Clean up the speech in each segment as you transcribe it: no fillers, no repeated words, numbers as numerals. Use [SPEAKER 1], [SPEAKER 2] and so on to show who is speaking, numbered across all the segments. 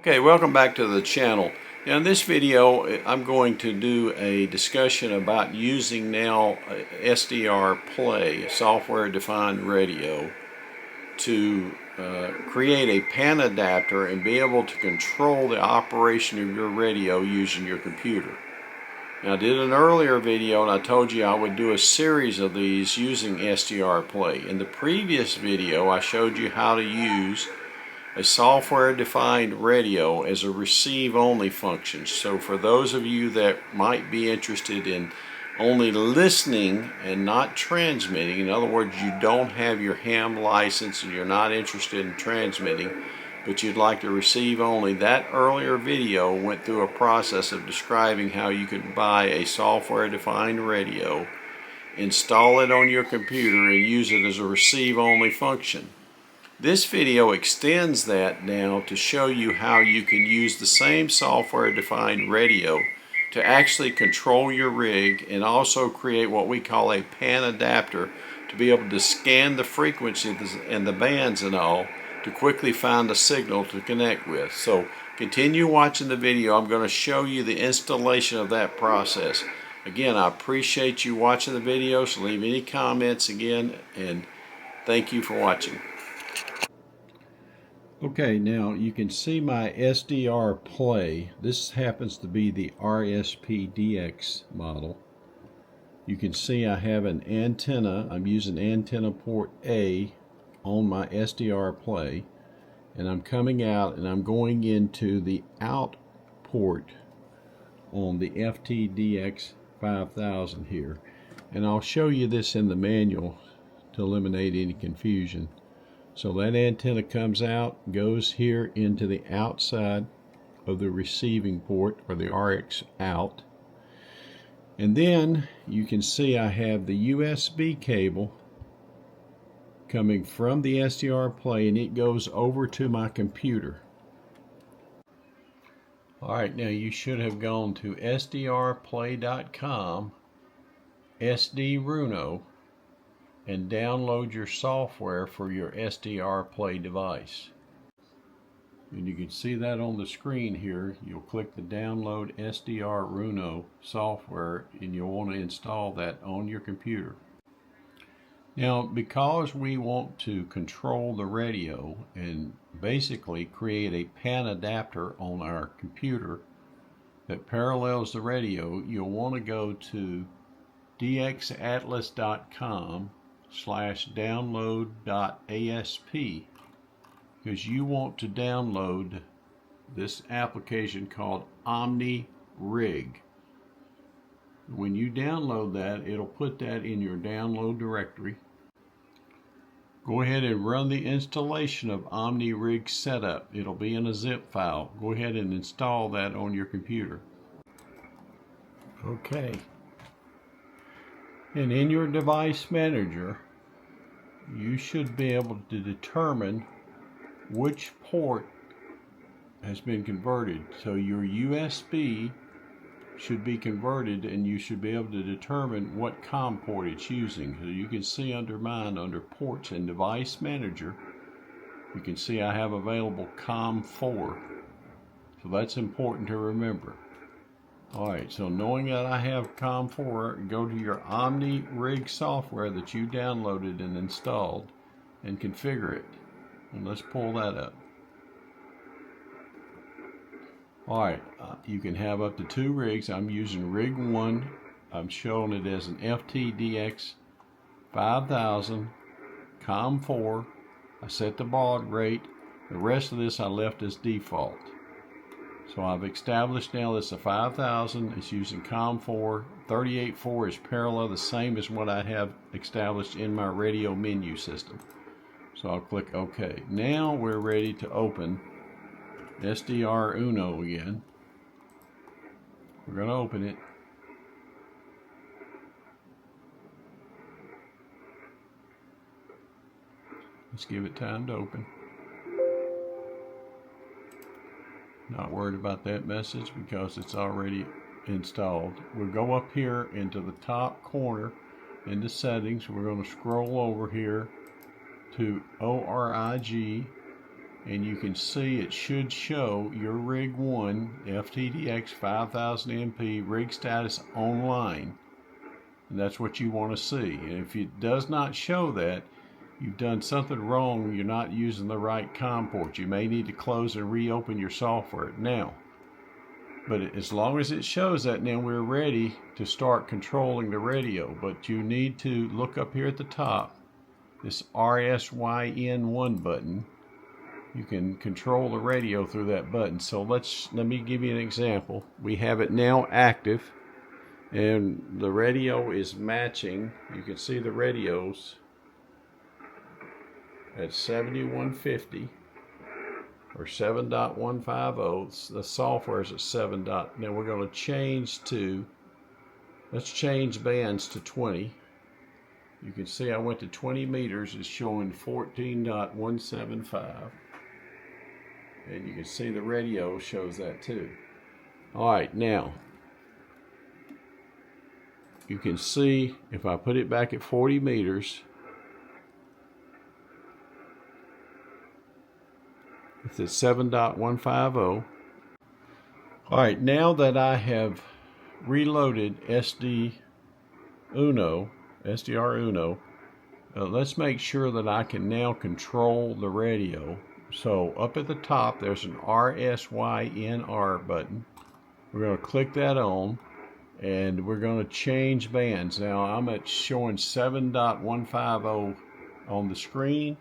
[SPEAKER 1] Okay, welcome back to the channel. Now in this video I'm going to do a discussion about using now SDRPlay, software defined radio, to create a Panadapter and be able to control the operation of your radio using your computer. Now I did an earlier video and I told you I would do a series of these using SDRPlay. In the previous video I showed you how to use a software-defined radio as a receive-only function. So for those of you that might be interested in only listening and not transmitting, in other words, you don't have your ham license and you're not interested in transmitting, but you'd like to receive only, that earlier video went through a process of describing how you could buy a software-defined radio, install it on your computer, and use it as a receive-only function. This video extends that now to show you how you can use the same software-defined radio to actually control your rig and also create what we call a Panadapter to be able to scan the frequencies and the bands and all to quickly find a signal to connect with. So continue watching the video. I'm going to show you the installation of that process. Again, I appreciate you watching the video, so leave any comments again, and thank you for watching. Okay, now you can see my SDRPlay. This happens to be the RSPdx model. You can see I have an antenna. I'm using antenna port A on my SDRPlay, and I'm coming out and I'm going into the out port on the FTDX 5000 here. And I'll show you this in the manual to eliminate any confusion. So that antenna comes out, goes here into the outside of the receiving port, or the RX out. And then you can see I have the USB cable coming from the SDRPlay, and it goes over to my computer. Alright, now you should have gone to sdrplay.com, SDRuno, and download your software for your SDRPlay device. And you can see that on the screen here. You'll click the download SDRuno software and you'll want to install that on your computer. Now, because we want to control the radio and basically create a Panadapter on our computer that parallels the radio, you'll want to go to dxatlas.com/download.asp, because you want to download this application called OmniRig. When you download that, it'll put that in your download directory. Go ahead and run the installation of OmniRig setup. It'll be in a zip file. Go ahead and install that on your computer. Okay. And in your device manager, you should be able to determine which port has been converted. So your USB should be converted, and you should be able to determine what COM port it's using. So you can see under mine, under ports and device manager, you can see I have available COM4. So that's important to remember. Alright, so knowing that I have COM4, go to your OmniRig software that you downloaded and installed and configure it. And let's pull that up. Alright, you can have up to 2 rigs. I'm using rig 1. I'm showing it as an FTDX 5000 COM4. I set the baud rate. The rest of this I left as default. So I've established now this is a 5000. It's using COM4. 38.4 is parallel, the same as what I have established in my radio menu system. So I'll click OK. Now we're ready to open SDRuno again. We're going to open it. Let's give it time to open. Not worried about that message because it's already installed. We'll go up here into the top corner into settings. We're going to scroll over here to ORIG and you can see it should show your rig 1 FTDX 5000 MP rig status online. And that's what you want to see. And if it does not show that, you've done something wrong. You're not using the right COM port. You may need to close and reopen your software now. But as long as it shows that, now we're ready to start controlling the radio. But you need to look up here at the top, this RSYN1 button. You can control the radio through that button. So let me give you an example. We have it now active, and the radio is matching. You can see the radios at 7150 or 7.150. The software is at 7. Now we're going to change to, let's change bands to 20. You can see I went to 20 meters. It's showing 14.175. And you can see the radio shows that too. Alright, now you can see if I put it back at 40 meters, it's at 7.150. Alright, now that I have reloaded SDR Uno, let's make sure that I can now control the radio. So up at the top there's an RSYNR button. We're going to click that on, and we're going to change bands. Now I'm at showing 7.150 on the screen,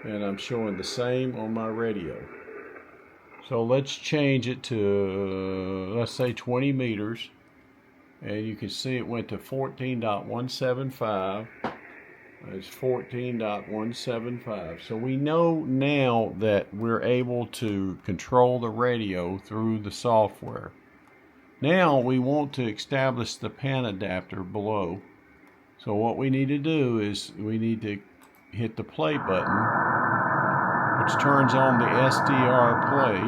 [SPEAKER 1] and I'm showing the same on my radio. So let's change it to, let's say 20 meters, and you can see it went to 14.175. It's 14.175. So we know now that we're able to control the radio through the software. Now we want to establish the Panadapter below. So what we need to do is we need to hit the play button, which turns on the SDRPlay,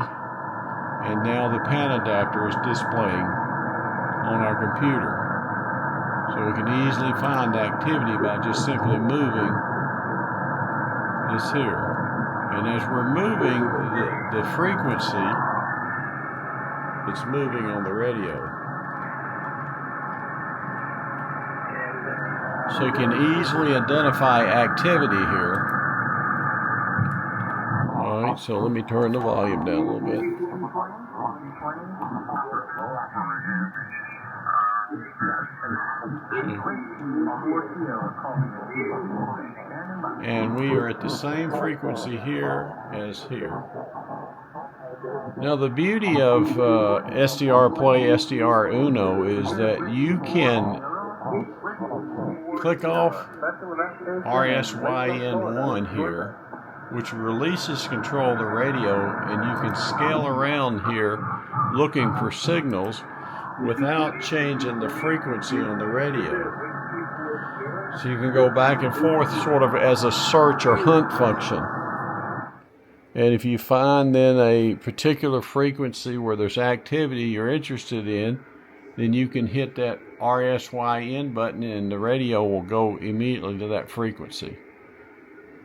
[SPEAKER 1] and now the Panadapter is displaying on our computer. So we can easily find activity by just simply moving this here. And as we're moving the frequency, it's moving on the radio. So you can easily identify activity here. Alright, so let me turn the volume down a little bit. And we are at the same frequency here as here. Now the beauty of SDRPlay, SDR Uno is that you can click off RSYN1 here, which releases control of the radio, and you can scale around here looking for signals without changing the frequency on the radio. So you can go back and forth sort of as a search or hunt function. And if you find then a particular frequency where there's activity you're interested in, then you can hit that RSYN button and the radio will go immediately to that frequency.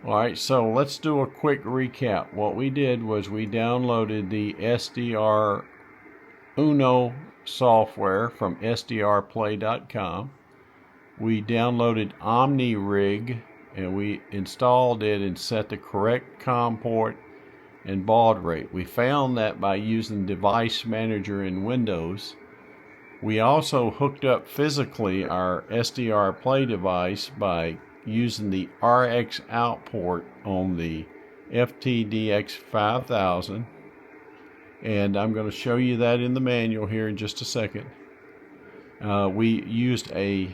[SPEAKER 1] Alright, so let's do a quick recap. What we did was we downloaded the SDR Uno software from SDRplay.com. We downloaded OmniRig and we installed it and set the correct COM port and baud rate. We found that by using Device Manager in Windows. We also hooked up physically our SDRPlay device by using the RX out port on the FTDX 5000. And I'm going to show you that in the manual here in just a second. We used a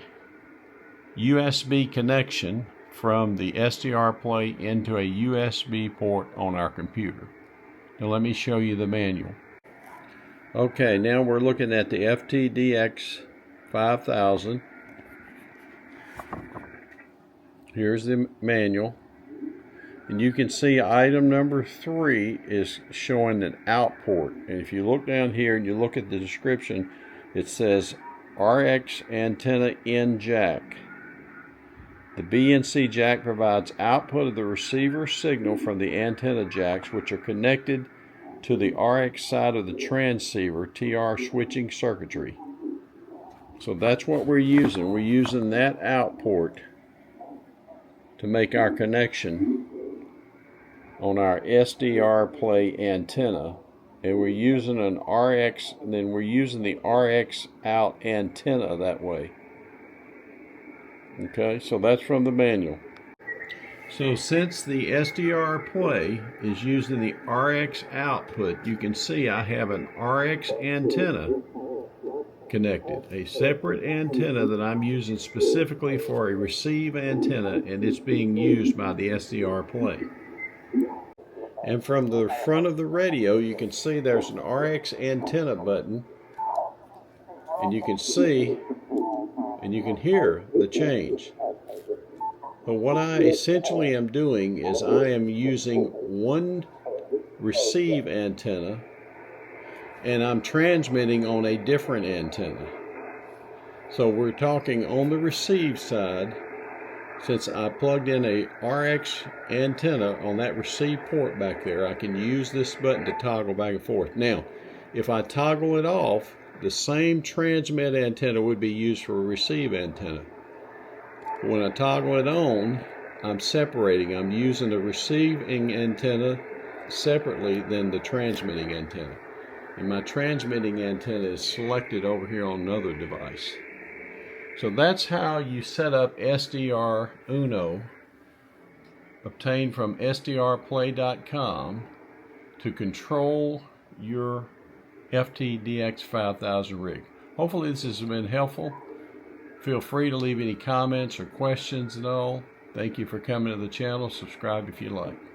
[SPEAKER 1] USB connection from the SDRPlay into a USB port on our computer. Now let me show you the manual. Okay, now we're looking at the FTDX 5000. Here's the manual. And you can see item number 3 is showing an out port. And if you look down here and you look at the description, it says RX antenna in jack. The BNC jack provides output of the receiver signal from the antenna jacks, which are connected to the RX side of the transceiver TR switching circuitry. So that's what we're using. We're using that out port to make our connection on our SDRPlay antenna, and we're using an RX, and then we're using the RX out antenna that way. Okay, so that's from the manual. So since the SDRPlay is using the RX output, you can see I have an RX antenna connected, a separate antenna that I'm using specifically for a receive antenna, and it's being used by the SDRPlay. And from the front of the radio, you can see there's an RX antenna button, and you can see and you can hear the change. But what I essentially am doing is I am using one receive antenna and I'm transmitting on a different antenna. So we're talking on the receive side. Since I plugged in a RX antenna on that receive port back there, I can use this button to toggle back and forth. Now, if I toggle it off, the same transmit antenna would be used for a receive antenna. When I toggle it on, I'm separating. I'm using the receiving antenna separately than the transmitting antenna. And my transmitting antenna is selected over here on another device. So that's how you set up SDR Uno, obtained from SDRplay.com, to control your FTDX 5000 rig. Hopefully this has been helpful. Feel free to leave any comments or questions and all. Thank you for coming to the channel. Subscribe if you like.